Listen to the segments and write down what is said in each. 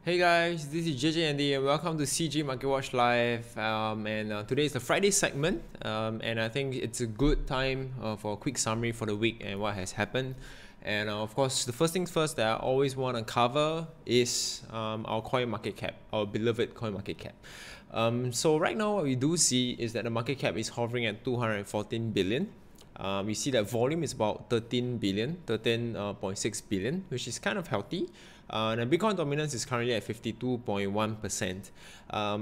Hey guys, this is JJ Andy and welcome to CG Market Watch Live. Today is the Friday segment, and I think it's a good time for a quick summary for the week and what has happened. And of course, the first things first that I always want to cover is our coin market cap, our beloved coin market cap. So right now, what we do see is that the market cap is hovering at 214 billion. We see that volume is about 13 billion, 13.6 billion, which is kind of healthy. And Bitcoin dominance is currently at 52.1%.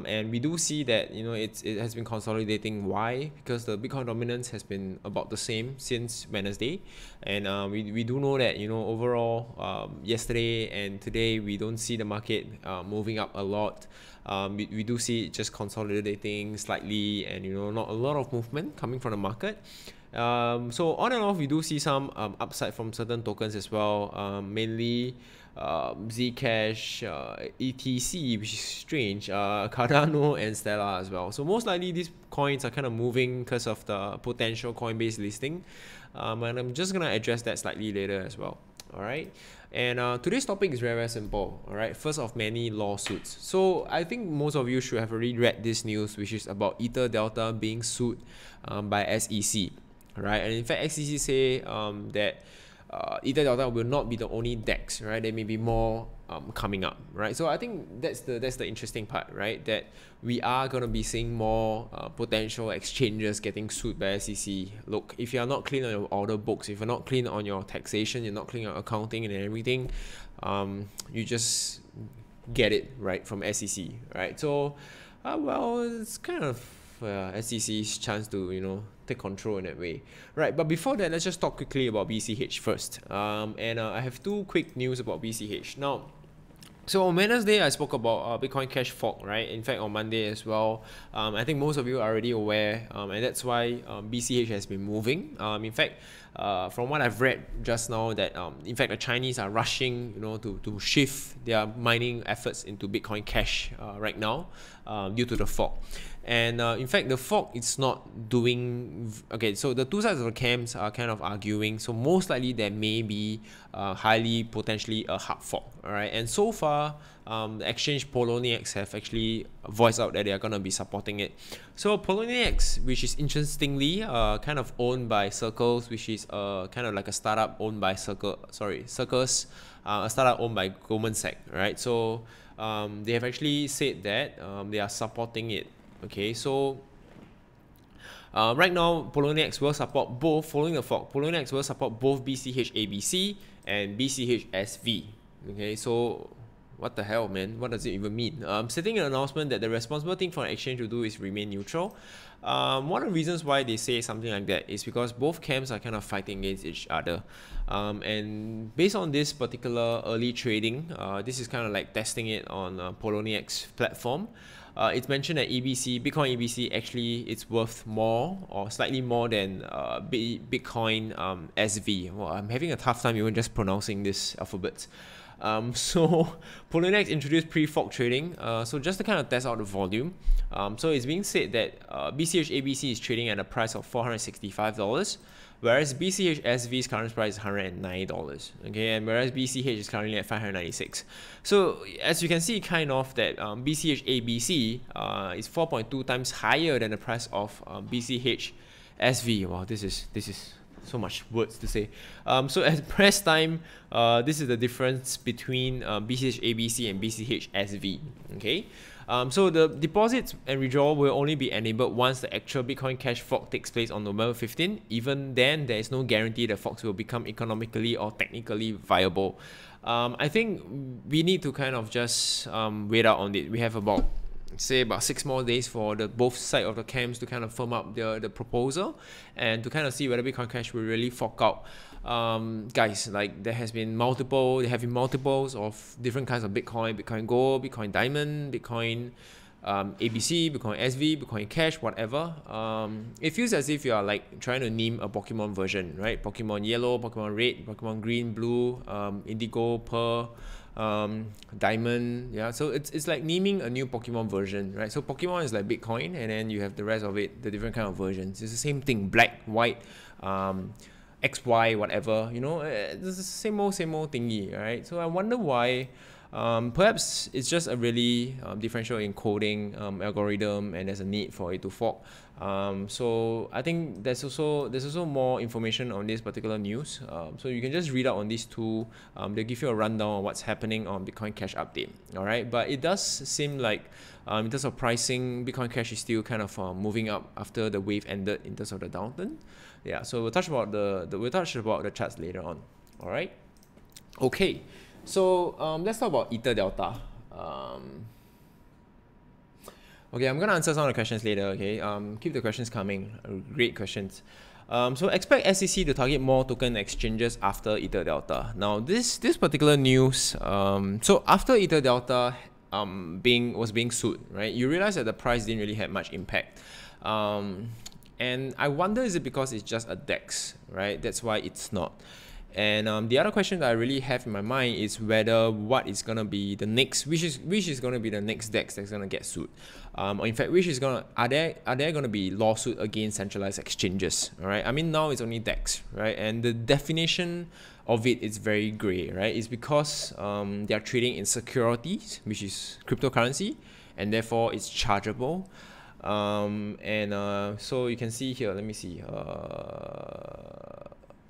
And we do see that it has been consolidating. Why? Because the Bitcoin dominance has been about the same since Wednesday, and we do know that overall yesterday and today we don't see the market moving up a lot. We do see it just consolidating slightly, and not a lot of movement coming from the market. So on and off, we do see some upside from certain tokens as well, mainly Zcash, ETC, which is strange, Cardano and Stellar as well. So most likely these coins are kind of moving because of the potential Coinbase listing, and I'm just gonna address that slightly later as well. Alright, and today's topic is very simple. Alright, first of many lawsuits. So I think most of you should have already read this news, which is about Ether Delta being sued by SEC. Right, and in fact SEC say that Ether Delta will not be the only DEX, right? There may be more coming up, right? So I think that's the interesting part, right? That we are going to be seeing more potential exchanges getting sued by SEC. Look, if you're not clean on your order books, if you're not clean on your taxation, you're not clean on accounting and everything, you just get it right from SEC, right? So, well, it's kind of SEC's chance to take control in that way, right? But before that, let's just talk quickly about BCH first. I have two quick news about BCH now. So on Wednesday, I spoke about Bitcoin Cash fork, right? In fact, on Monday as well. I think most of you are already aware, and that's why BCH has been moving. In fact, from what I've read just now, that in fact the Chinese are rushing, to shift their mining efforts into Bitcoin Cash right now, due to the fork. And in fact, the fork is not doing okay. So the two sides of the camps are kind of arguing. So most likely there may be highly potentially a hard fork. All right. And so far, the exchange Poloniex have actually voiced out that they are going to be supporting it. So Poloniex, which is interestingly kind of owned by Circles, which is kind of like a startup owned by Circles, a startup owned by Goldman Sachs. Right. So they have actually said that they are supporting it. Okay, so right now, Poloniex will support both, following the fork, Poloniex will support both BCH ABC and BCH SV. Okay, so what the hell, man? What does it even mean? Stating an announcement that the responsible thing for an exchange to do is remain neutral. One of the reasons why they say something like that is because both camps are kind of fighting against each other. And based on this particular early trading, this is kind of like testing it on Poloniex platform. It's mentioned that Bitcoin EBC actually it's worth more or slightly more than Bitcoin SV. Well, I'm having a tough time even just pronouncing this alphabet. So Poloniex introduced pre-fork trading, so just to kind of test out the volume. So it's being said that BCH ABC is trading at a price of $465, whereas BCH SV's current price is $109. Okay, and whereas BCH is currently at $596. So as you can see, kind of that BCH ABC is 4.2 times higher than the price of BCH SV. Wow, this is so much words to say. So at press time, this is the difference between BCH ABC and BCH SV. Okay. So the deposits and withdrawal will only be enabled once the actual Bitcoin Cash fork takes place on November 15. Even then, there is no guarantee the forks will become economically or technically viable. I think we need to kind of just wait out on it. We have about 6 more days for both sides of the camps to kind of firm up the proposal and to kind of see whether Bitcoin Cash will really fork out. Guys, like there have been multiples of different kinds of Bitcoin Gold, Bitcoin Diamond, Bitcoin ABC, Bitcoin SV, Bitcoin Cash, whatever. It feels as if you are like trying to name a Pokemon version, right? Pokemon Yellow, Pokemon Red, Pokemon Green, Blue, Indigo, Pearl, Diamond. Yeah, so it's like naming a new Pokemon version, right? So Pokemon is like Bitcoin, and then you have the rest of it, the different kind of versions. It's the same thing, black, white, XY, whatever, it's the same old thingy, right? So I wonder why Perhaps it's just a really differential encoding algorithm, and there's a need for it to fork. So I think there's also more information on this particular news. So you can just read out on these two. They'll give you a rundown on what's happening on Bitcoin Cash update. All right, but it does seem like in terms of pricing, Bitcoin Cash is still kind of moving up after the wave ended in terms of the downturn. Yeah, so we'll touch about the charts later on. All right. Okay. So let's talk about Ether Delta. Okay, I'm gonna answer some of the questions later. Okay, keep the questions coming. Great questions. So expect SEC to target more token exchanges after Ether Delta. Now this particular news. So after Ether Delta was being sued, right? You realize that the price didn't really have much impact. And I wonder, is it because it's just a DEX, right? That's why it's not. And the other question that I really have in my mind is whether what is gonna be the next, which is gonna be the next DEX that's gonna get sued, or in fact, are there gonna be lawsuit against centralized exchanges? All right, I mean now it's only DEX, right? And the definition of it is very gray, right? It's because they are trading in securities, which is cryptocurrency, and therefore it's chargeable. So you can see here. Let me see.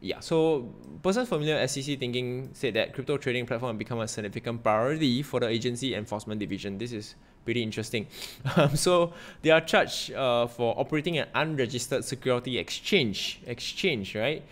Yeah, so persons familiar with SEC thinking said that crypto trading platform become a significant priority for the agency enforcement division. This is pretty interesting. So they are charged for operating an unregistered security exchange, right?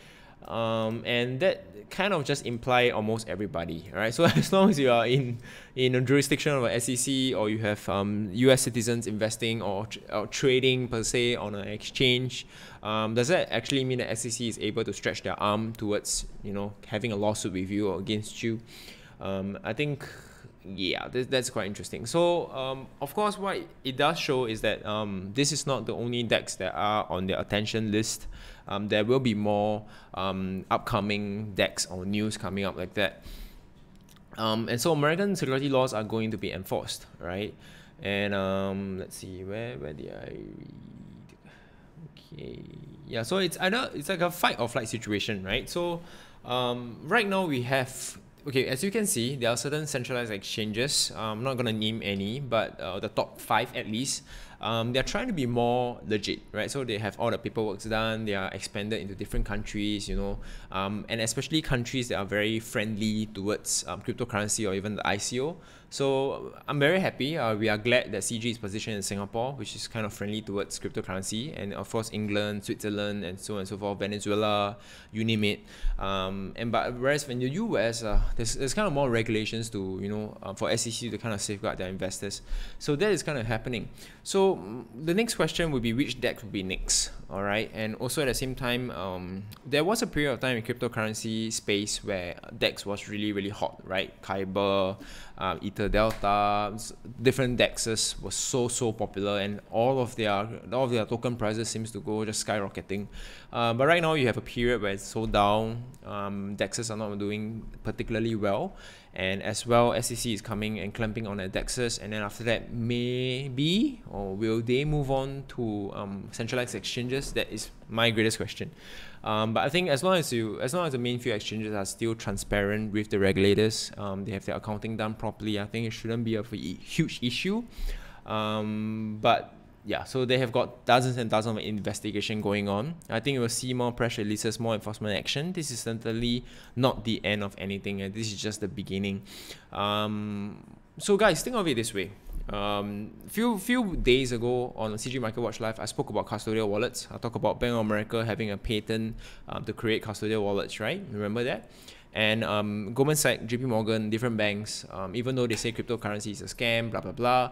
And that kind of just imply almost everybody, right? So as long as you are in a jurisdiction of a SEC, or you have US citizens investing or trading per se on an exchange, does that actually mean that SEC is able to stretch their arm towards, you know, having a lawsuit with you or against you? I think, yeah, that's quite interesting. So of course, what it does show is that this is not the only DEX that are on their attention list. There will be more upcoming DEX or news coming up like that. And so American security laws are going to be enforced, right? And let's see, where did I read? Okay, yeah, so it's like a fight or flight situation, right? So right now we have, okay, as you can see, there are certain centralized exchanges. I'm not gonna name any, but the top 5 at least. They're trying to be more legit, right? So they have all the paperwork done. They are expanded into different countries, you know, and especially countries that are very friendly towards cryptocurrency or even the ICO. So I'm very happy. We are glad that CG is positioned in Singapore, which is kind of friendly towards cryptocurrency, and of course England, Switzerland, and so on and so forth, Venezuela, you name it. But whereas in the US, there's kind of more regulations to, you know, for SEC to kind of safeguard their investors. So that is kind of happening. So the next question would be which DEX would be next, all right? And also at the same time, there was a period of time in cryptocurrency space where DEX was really, really hot, right? Kyber, Ether Delta, different DEXs was so popular, and all of their token prices seems to go just skyrocketing. But right now you have a period where it's so down. DEXs are not doing particularly well, and as well SEC is coming and clamping on their DEXs, and then after that maybe, or will they move on to centralized exchanges? That is my greatest question. But I think as long as the main few exchanges are still transparent with the regulators, they have their accounting done properly, I think it shouldn't be a huge issue. But yeah, so they have got dozens and dozens of investigation going on. I think we'll see more press releases, more enforcement action. This is certainly not the end of anything, and this is just the beginning. So guys, think of it this way. Few days ago on CG Market Watch Live, I spoke about custodial wallets. I talked about Bank of America having a patent to create custodial wallets, right? Remember that? And Goldman Sachs, JP Morgan, different banks, even though they say cryptocurrency is a scam, blah, blah, blah,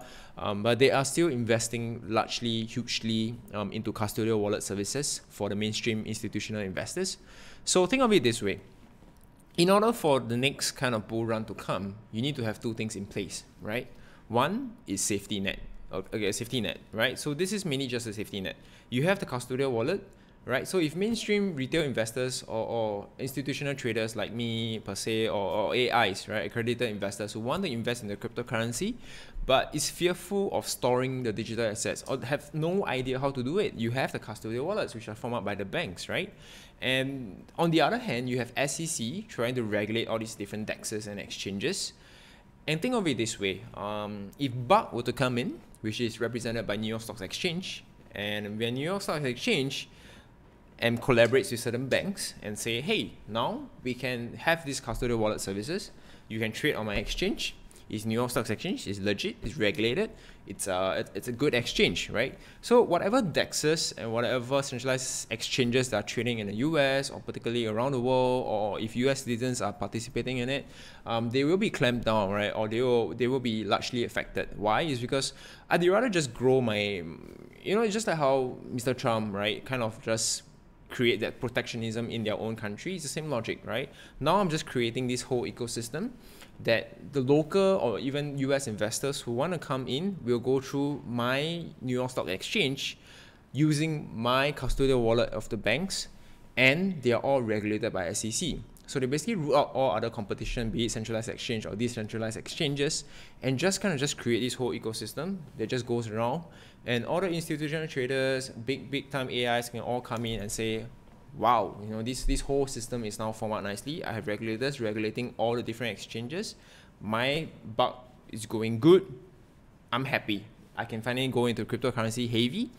but they are still investing largely, hugely into custodial wallet services for the mainstream institutional investors. So think of it this way. In order for the next kind of bull run to come, you need to have two things in place, right? One is safety net. Okay, safety net, right? So this is mainly just a safety net. You have the custodial wallet, right? So if mainstream retail investors or institutional traders like me per se, or AIs, right, accredited investors who want to invest in the cryptocurrency but is fearful of storing the digital assets or have no idea how to do it, you have the custodial wallets, which are formed up by the banks, right? And on the other hand, you have SEC trying to regulate all these different DEXs and exchanges. And think of it this way, if BUC were to come in, which is represented by New York Stock Exchange, and when New York Stock Exchange and collaborates with certain banks and say, hey, now we can have these custodial wallet services, you can trade on my exchange. It's New York Stock Exchange, it's legit, it's regulated, it's a good exchange, right? So whatever DEXs and whatever centralized exchanges that are trading in the US or particularly around the world, or if US citizens are participating in it, they will be clamped down, right? Or they will be largely affected. Why? Is because I'd rather just grow my, it's just like how Mr. Trump, right, kind of just create that protectionism in their own country. It's the same logic, right? Now I'm just creating this whole ecosystem that the local or even US investors who want to come in will go through my New York Stock Exchange using my custodial wallet of the banks, and they are all regulated by SEC. So they basically rule out all other competition, be it centralized exchange or decentralized exchanges, and just create this whole ecosystem that just goes around, and all the institutional traders, big time AIs can all come in and say, wow, this whole system is now formed out nicely. I have regulators regulating all the different exchanges. My BUC is going good. I'm happy. I can finally go into cryptocurrency heavy.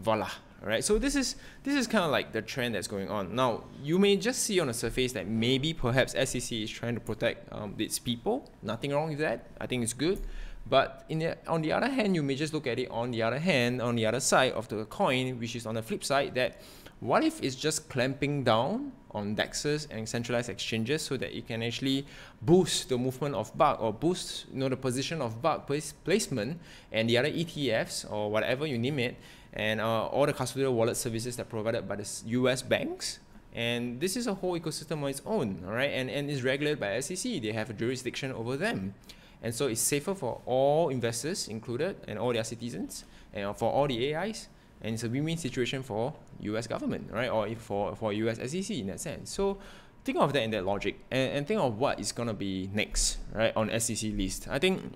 Voila. All right. So this is kind of like the trend that's going on. Now, you may just see on the surface that maybe perhaps SEC is trying to protect its people. Nothing wrong with that. I think it's good. But on the other hand, you may just look at it on the other side of the coin, which is on the flip side, that what if it's just clamping down on DEXs and centralized exchanges so that it can actually boost the movement of BUC or boost the position of BUC placement and the other ETFs or whatever you name it, and all the custodial wallet services that are provided by the US banks. And this is a whole ecosystem on its own, all right? And it's regulated by SEC. They have a jurisdiction over them. And so it's safer for all investors included and all their citizens and for all the AIs. And it's a win-win situation for US government, right? Or for US SEC in that sense. So think of that in that logic and think of what is going to be next, right, on SEC list. I think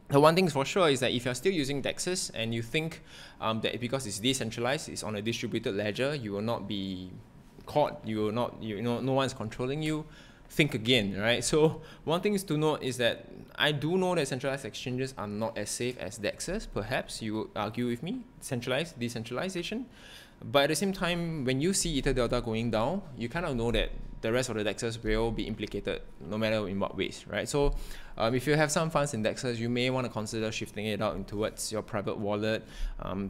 the one thing for sure is that if you're still using DEXs and you think that because it's decentralized, it's on a distributed ledger, you will not be caught, you will not, no one's controlling you, think again, right? So one thing is to note is that I do know that centralized exchanges are not as safe as DEXs. Perhaps you would argue with me, centralized, decentralization. But at the same time, when you see Ether Delta going down, you kind of know that the rest of the DEXs will be implicated no matter in what ways, right? So if you have some funds in DEXs, you may want to consider shifting it out towards your private wallet,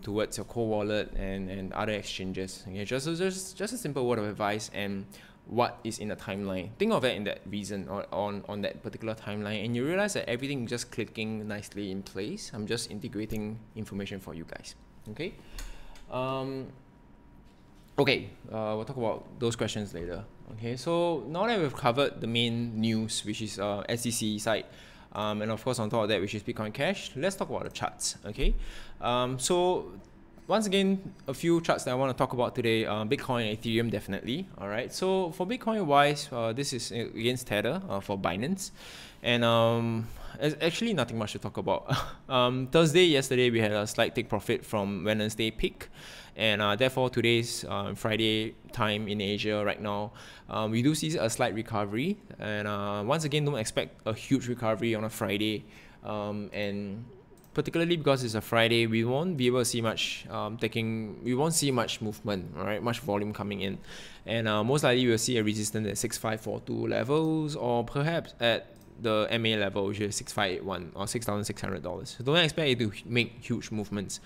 towards your core wallet and other exchanges. Okay, just a simple word of advice and what is in the timeline. Think of it in that reason or on that particular timeline, and you realize that everything is just clicking nicely in place. I'm just integrating information for you guys. Okay. We'll talk about those questions later. Okay, so now that we've covered the main news, which is SEC side, and of course on top of that, which is Bitcoin Cash, let's talk about the charts. Okay, so once again, a few charts that I want to talk about today. Bitcoin and Ethereum, definitely. All right, so for Bitcoin wise, this is against Tether for Binance, and there's actually nothing much to talk about. Yesterday we had a slight take profit from Wednesday peak, and therefore today's Friday time in Asia right now, we do see a slight recovery, and once again, don't expect a huge recovery on a Friday, and particularly because it's a Friday, we won't be able to see much we won't see much movement, all right, much volume coming in, and most likely we'll see a resistance at 6542 levels, or perhaps at the MA level, which is 6581 or $6,600. So don't expect it to make huge movements.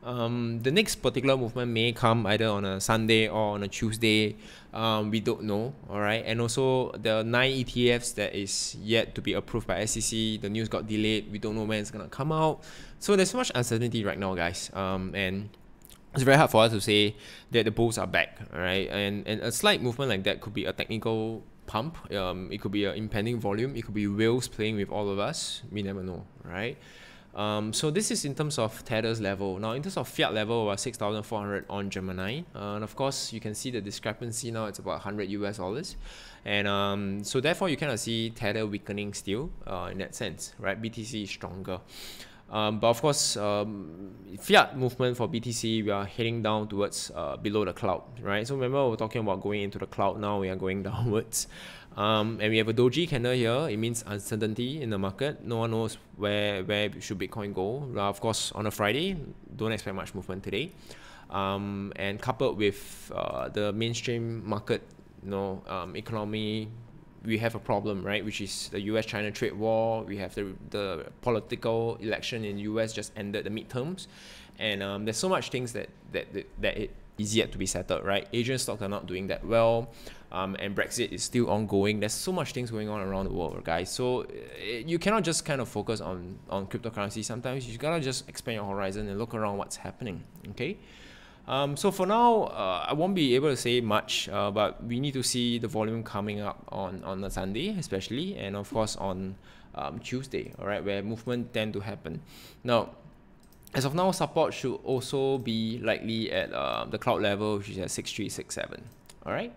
The next particular movement may come either on a Sunday or on a Tuesday. We don't know, all right? And also the 9 ETFs that is yet to be approved by SEC, the news got delayed. We don't know when it's going to come out. So there's so much uncertainty right now, guys. And it's very hard for us to say that the bulls are back, all right? And a slight movement like that could be a technical pump. It could be an impending volume. It could be whales playing with all of us. We never know, right? So this is in terms of Tether's level. Now in terms of fiat level, about 6,400 on Gemini, and of course you can see the discrepancy now. It's about $100 and so therefore you kind of see Tether weakening still in that sense, right? BTC is stronger. But of course, fiat movement for BTC, we are heading down towards below the cloud, right? So remember, we're talking about going into the cloud. Now we are going downwards. And we have a doji candle here. It means uncertainty in the market. No one knows where should Bitcoin go. Of course, on a Friday, don't expect much movement today. And coupled with the mainstream market, economy, we have a problem, right? Which is the US-China trade war. We have the political election in US just ended, the midterms, and there's so much things that it is yet to be settled, right? Asian stocks are not doing that well, and Brexit is still ongoing. There's so much things going on around the world, guys. So you cannot just kind of focus on cryptocurrency. Sometimes you gotta just expand your horizon and look around what's happening. Okay. So for now, I won't be able to say much, but we need to see the volume coming up on a Sunday, especially, and of course on Tuesday, all right, where movement tend to happen. Now, as of now, support should also be likely at the cloud level, which is at 6367. All right.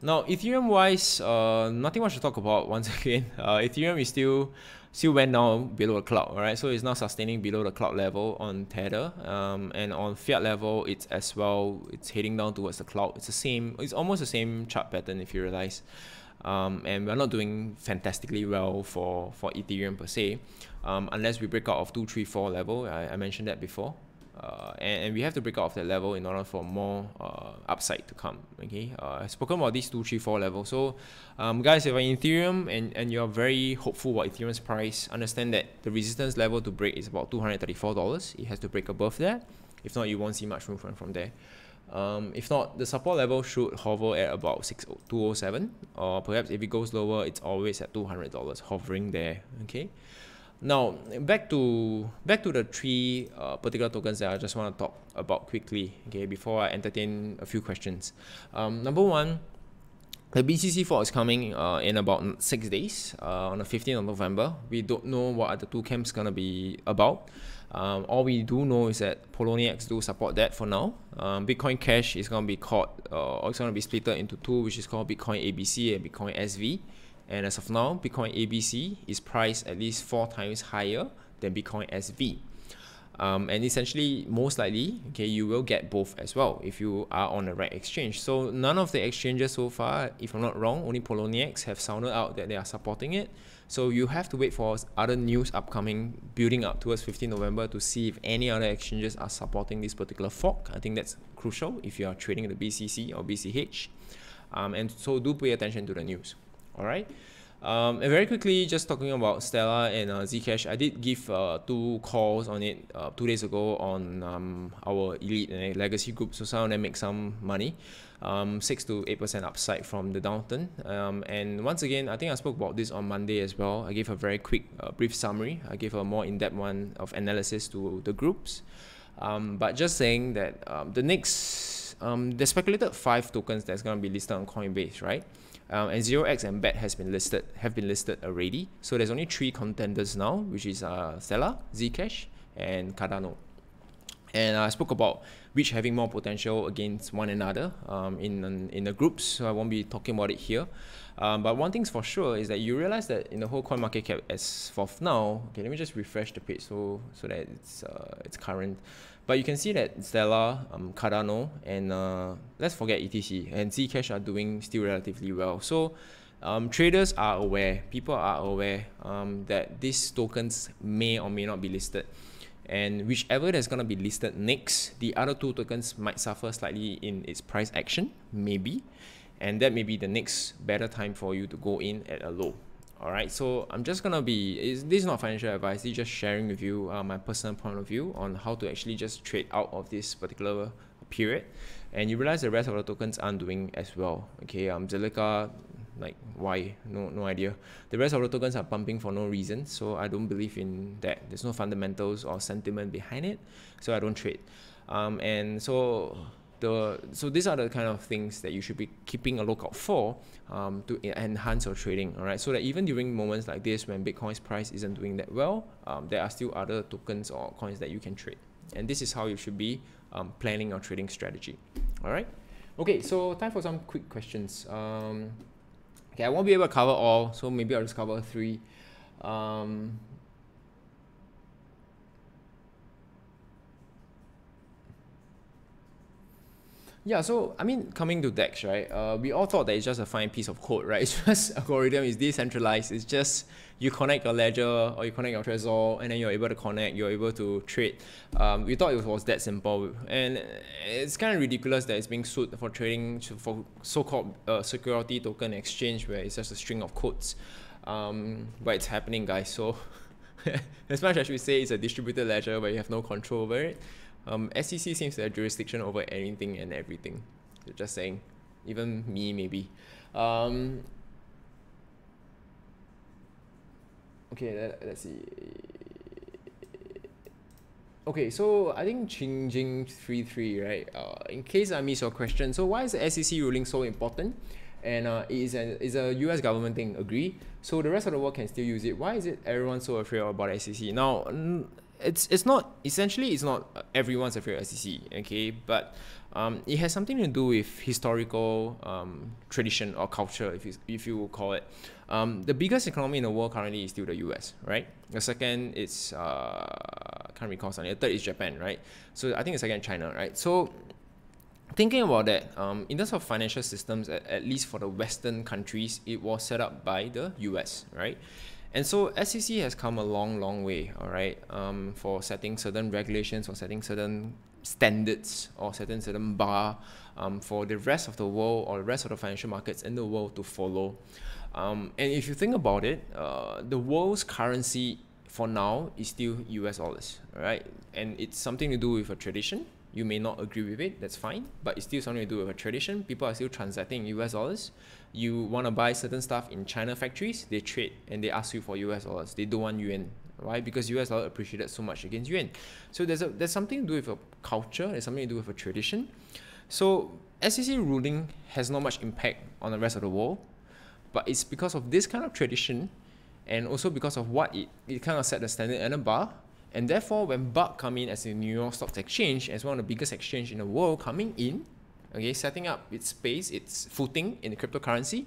Now, Ethereum wise, nothing much to talk about. Once again, Ethereum is still went down below the cloud. All right, so it's now sustaining below the cloud level on Tether, and on fiat level, it's as well. It's heading down towards the cloud. It's the same. It's almost the same chart pattern if you realize. And we're not doing fantastically well for Ethereum per se, unless we break out of 234 level. I mentioned that before. And we have to break out of that level in order for more upside to come. Okay, I've spoken about these 2, 3, 4 levels. So guys, if you're in Ethereum and you're very hopeful about Ethereum's price, understand that the resistance level to break is about $234. It has to break above that. If not, you won't see much movement from there. If not, the support level should hover at about 207, or perhaps if it goes lower, it's always at $200, hovering there. Okay. Now, back to the three particular tokens that I just want to talk about quickly, okay, before I entertain a few questions. Number one, the BCC fork is coming in about 6 days, on the 15th of November. We don't know what are the two camps going to be about. All we do know is that Poloniex do support that for now. Bitcoin Cash is going to be caught, or it's going to be split into two, which is called Bitcoin ABC and Bitcoin SV. And as of now, Bitcoin ABC is priced at least 4 times higher than Bitcoin SV. And essentially, most likely, okay, you will get both as well if you are on the right exchange. So none of the exchanges so far, if I'm not wrong, only Poloniex have sounded out that they are supporting it. So you have to wait for other news upcoming, building up towards 15 November to see if any other exchanges are supporting this particular fork. I think that's crucial if you are trading the BCC or BCH. And so do pay attention to the news. All right. And very quickly, just talking about Stellar and Zcash, I did give 2 calls on it 2 days ago on our elite and legacy group. So some of them make some money, 6 to 8% upside from the downturn. And once again, I think I spoke about this on Monday as well. I gave a very quick, brief summary. I gave a more in-depth one of analysis to the groups. But just saying that the next, the speculated 5 tokens that's going to be listed on Coinbase, right? And 0x and BET have been listed already. So there's only 3 contenders now, which is Stellar, Zcash, and Cardano. And I spoke about which having more potential against one another in the groups, so I won't be talking about it here. But one thing's for sure is that you realize that in the whole coin market cap as of now, okay, let me just refresh the page so that it's current. But you can see that Stellar, Cardano, and let's forget ETC and Zcash are doing still relatively well. So traders are aware, people are aware that these tokens may or may not be listed. And whichever that's going to be listed next, the other 2 tokens might suffer slightly in its price action, maybe. And that may be the next better time for you to go in at a low. Alright, so I'm just going to be, this is not financial advice, this is just sharing with you my personal point of view on how to actually just trade out of this particular period. And you realize the rest of the tokens aren't doing as well. Okay, Zelica, like why? No idea. The rest of the tokens are pumping for no reason, so I don't believe in that. There's no fundamentals or sentiment behind it, so I don't trade. And so these are the kind of things that you should be keeping a lookout for to enhance your trading. All right, so that even during moments like this when Bitcoin's price isn't doing that well, there are still other tokens or coins that you can trade. And this is how you should be planning your trading strategy. All right. Okay, so time for some quick questions. Okay, I won't be able to cover all, so maybe I'll just cover 3. Yeah, so I mean, coming to DEX, right? We all thought that it's just a fine piece of code, right? It's just algorithm, is decentralized. It's just you connect your ledger or you connect your Trezor, and then you're able to connect, you're able to trade. We thought it was that simple, and it's kind of ridiculous that it's being sued for trading for so-called security token exchange, where it's just a string of codes. But it's happening, guys. So as much as we say it's a distributed ledger, but you have no control over it. SEC seems to have jurisdiction over anything and everything. Just saying, even me maybe. Okay, let's see. Okay, so I think Qingjing33, right? In case I miss your question, so why is the SEC ruling so important? And it's a US government thing, agree? So the rest of the world can still use it. Why is it everyone so afraid about SEC? Now, it's not everyone's afraid of SEC, okay? But it has something to do with historical tradition or culture, if you will call it. The biggest economy in the world currently is still the US, right? The second is can't recall something. The third is Japan, right? So I think the second China, right? So thinking about that, in terms of financial systems, at least for the Western countries, it was set up by the US, right? And so SEC has come a long way, all right, for setting certain regulations or setting certain standards or setting certain bar for the rest of the world or the rest of the financial markets in the world to follow. And if you think about it, the world's currency for now is still US dollars, right? And it's something to do with a tradition. You may not agree with it, that's fine, but it's still something to do with a tradition. People are still transacting in US dollars. You want to buy certain stuff in China factories, they trade and they ask you for US dollars. They don't want yuan. Why? Because US dollar appreciated so much against yuan. So there's something to do with a culture, there's something to do with a tradition. So SEC ruling has not much impact on the rest of the world, but it's because of this kind of tradition and also because of what it kind of set the standard and a bar. And therefore, when BUC come in as the New York Stock Exchange, as one of the biggest exchange in the world coming in, okay, setting up its space, its footing in the cryptocurrency,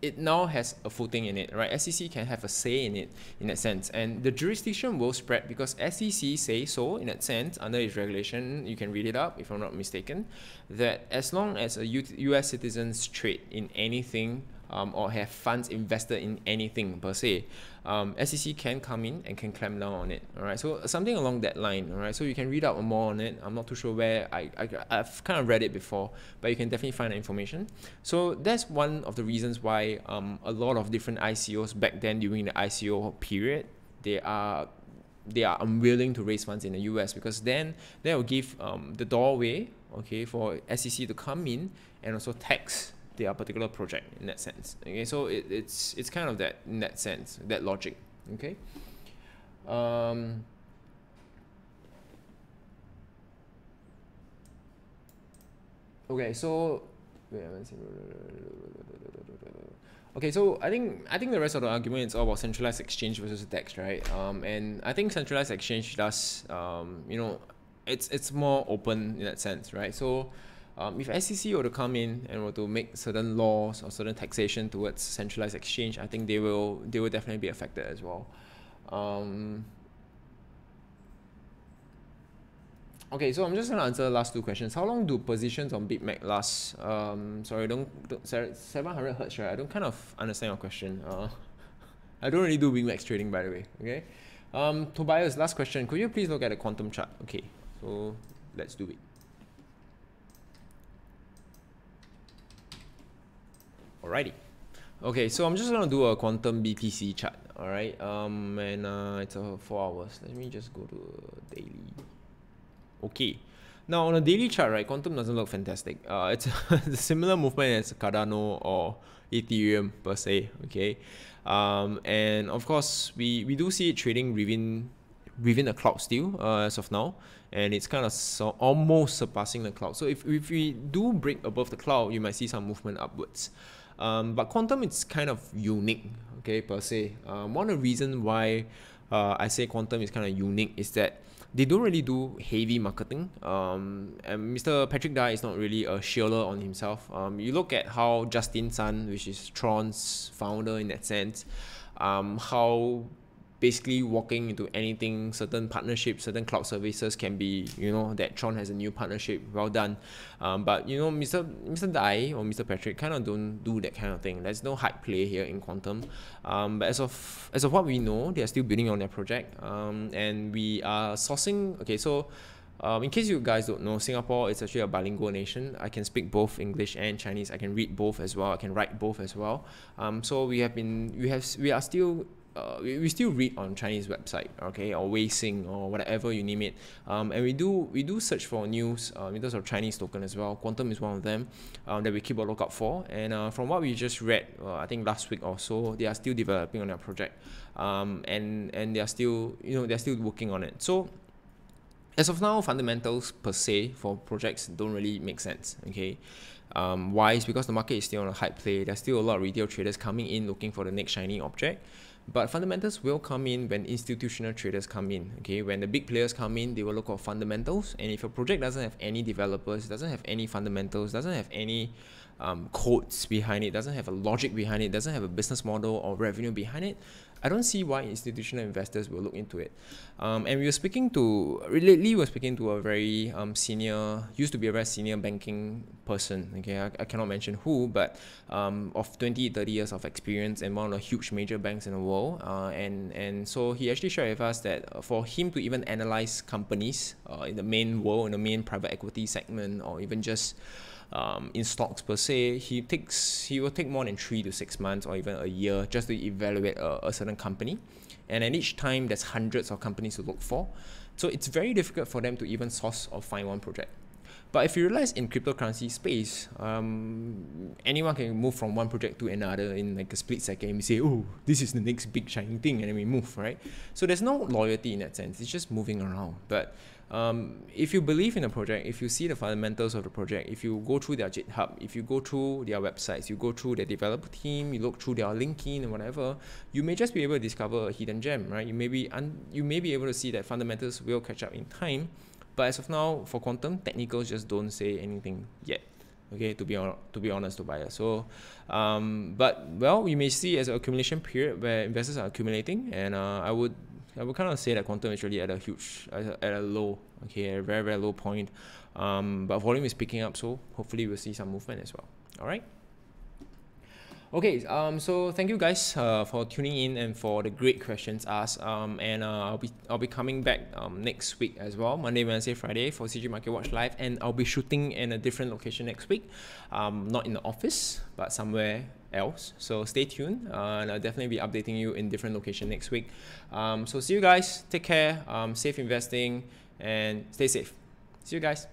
it now has a footing in it, right? SEC can have a say in it in that sense. And the jurisdiction will spread because SEC say so in that sense, under its regulation, you can read it up if I'm not mistaken, that as long as a US citizens trade in anything or have funds invested in anything per se, SEC can come in and can clamp down on it. All right, so something along that line. All right, so you can read up more on it. I'm not too sure where. I've kind of read it before, but you can definitely find the information. So that's one of the reasons why a lot of different ICOs back then during the ICO period, they are unwilling to raise funds in the US, because then that will give the doorway, okay, for SEC to come in and also tax their particular project in that sense. Okay, so it's kind of that in that sense, that logic. Okay. Okay, so okay, so I think the rest of the argument is all about centralized exchange versus DEX, right? And I think centralized exchange does, you know, it's more open in that sense, right? So if SEC were to come in and were to make certain laws or certain taxation towards centralized exchange, I think they will definitely be affected as well. Okay, so I'm just gonna answer the last two questions. How long do positions on Bitmex last? Sorry, 700 hertz, right? I don't kind of understand your question. I don't really do Bitmex trading, by the way. Okay. Tobias, last question. Could you please look at the quantum chart? Okay, so let's do it. Alrighty. Okay, so I'm just gonna do a quantum BTC chart. Alright. And it's 4 hours. Let me just go to daily. Okay. Now on a daily chart, right, quantum doesn't look fantastic. It's a similar movement as Cardano or Ethereum per se. Okay. And of course we do see it trading within the cloud still as of now, and it's kind of almost surpassing the cloud. So if we do break above the cloud, you might see some movement upwards. But quantum, it's kind of unique, okay, per se. One of the reasons why I say quantum is kind of unique is that they don't really do heavy marketing. And Mr. Patrick Dye is not really a shiller on himself. You look at how Justin Sun, which is Tron's founder in that sense, how basically walking into anything, certain partnerships, certain cloud services can be, that Tron has a new partnership, well done. But Mr. Dai or Mr. Patrick kind of don't do that kind of thing. There's no hype play here in Quantum. But as of what we know, they are still building on their project. And we are sourcing. Okay, so in case you guys don't know, Singapore is actually a bilingual nation. I can speak both English and Chinese. I can read both as well. I can write both as well. So we still read on Chinese website, okay, or Weixin or whatever you name it. And we do search for news in terms of Chinese token as well. Quantum is one of them that we keep a lookout for. And from what we just read, I think last week or so, they are still developing on their project, and they are still working on it. So as of now, fundamentals per se for projects don't really make sense. Okay, why? Is because the market is still on a hype play. There's still a lot of retail traders coming in looking for the next shiny object. But fundamentals will come in when institutional traders come in. Okay, when the big players come in, they will look for fundamentals. And if a project doesn't have any developers, doesn't have any fundamentals, doesn't have any codes behind it, doesn't have a logic behind it, doesn't have a business model or revenue behind it, I don't see why institutional investors will look into it. And lately we were speaking to a very used to be a very senior banking person. Okay, I cannot mention who, but of 20-30 years of experience and one of the huge major banks in the world. And so he actually shared with us that for him to even analyze companies in the main world, in the main private equity segment, or even just in stocks per se, he will take more than 3 to 6 months or even a year just to evaluate a certain company. And at each time, there's hundreds of companies to look for. So it's very difficult for them to even source or find one project. But if you realize in cryptocurrency space, anyone can move from one project to another in like a split second. And we say, oh, this is the next big shiny thing, and then we move, right? So there's no loyalty in that sense. It's just moving around. But if you believe in a project, if you see the fundamentals of the project, if you go through their GitHub, if you go through their websites, you go through their developer team, you look through their LinkedIn and whatever, you may just be able to discover a hidden gem, right? You may be able to see that fundamentals will catch up in time. But as of now, for Quantum, technicals just don't say anything yet. Okay, to be honest to buyers. So, but we may see as an accumulation period where investors are accumulating, and I would kind of say that Quantum is really at a low, okay, a very, very low point. But volume is picking up, so hopefully we'll see some movement as well. All right. Okay, so thank you guys for tuning in and for the great questions asked. And I'll be coming back next week as well, Monday, Wednesday, Friday for CG Market Watch Live, and I'll be shooting in a different location next week, not in the office, but somewhere else. So stay tuned, and I'll definitely be updating you in different location next week. So see you guys. Take care. Safe investing and stay safe. See you guys.